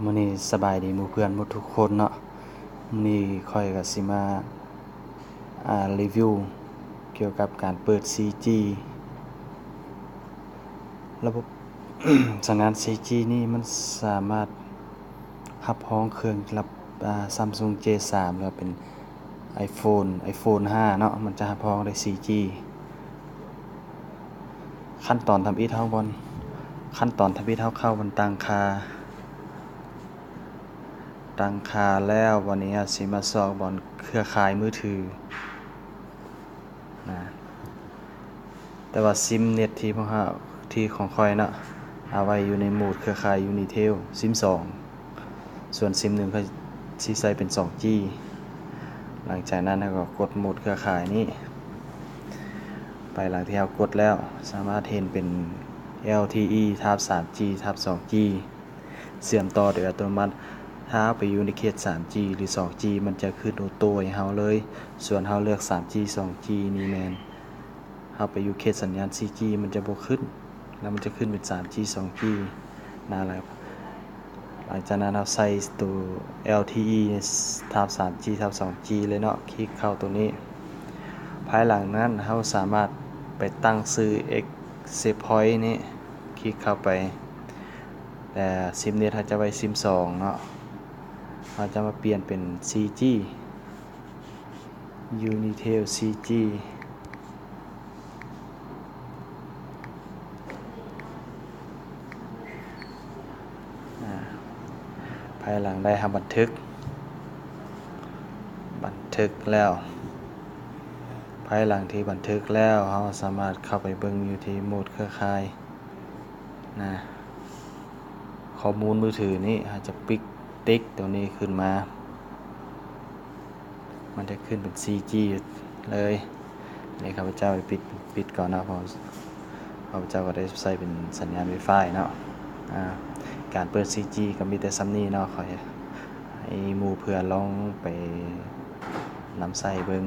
มื้อนี้สบายดีหมู่เพื่อนหมดทุกคนเนาะมื้อนี้ข้อยก็สิมารีวิวเกี่ยวกับการเปิด 4G ระบบ สัญญาณ 4G นี่มันสามารถรับรองเครื่องรับSamsung J3 แล้วเป็น iPhone 5 เนาะมันจะรับรองได้ 4G ขั้นตอนทำอิฐเฮาเข้าบนตั้งค่าแล้ววันนี้สิมาสอบบนเครือข่ายมือถือนะแต่ว่าซิมเน็ตที่ของข้อยเนาะเอาไว้อยู่ในโหมดเครือข่าย Unitel ซิม2ส่วนซิม1ก็สิใส่เป็น 2G หลังจากนั้นเราก็กดโหมดเครือข่ายนี้ไปหลังที่เรากดแล้วสามารถเห็นเป็น LTE ทับ 3G ทับ 2G เชื่อมต่อโดยอัตโนมัติถ้าไปอยู่ในเขต 3G หรือ 2G มันจะขึ้นออโต้ให้เฮาเลยส่วนเฮาเลือก 3G 2G นี่แม่นเฮาไปอยู่เขตสัญญาณ 4G มันจะบ่ขึ้นแล้วมันจะขึ้นเป็น 3G 2G นั่นแหละหลังจากนั้นเราใส่ตัว LTE ทับ 3G ทับ 2G เลยเนาะคลิกเข้าตัวนี้ภายหลังนั้นเราสามารถไปตั้งชื่อ Access Point นี้คลิกเข้าไปแต่ซิมเน็ตเราจะไว้ซิม2เนาะเราจะมาเปลี่ยนเป็น 4G Unitel 4G ภายหลังได้ทำบันทึกแล้วภายหลังที่บันทึกแล้วเราสามารถเข้าไปเบิ่งอยู่ที่โหมดเครือข่ายนะข้อมูลมือถือนี้อาจจะปิกติ๊กตัวนี้ขึ้นมามันจะขึ้นเป็น 4G เลยนี่ข้าพเจ้าไปปิดก่อนนะเพราะข้าพเจ้าก็ได้ใส่เป็นสัญญาณ Wi-Fi เนาะการเปิด 4G ก็มีแต่ซ้ำนี้เนาะขอให้หมู่เพื่อนลองไปนำใส่เบิ่ง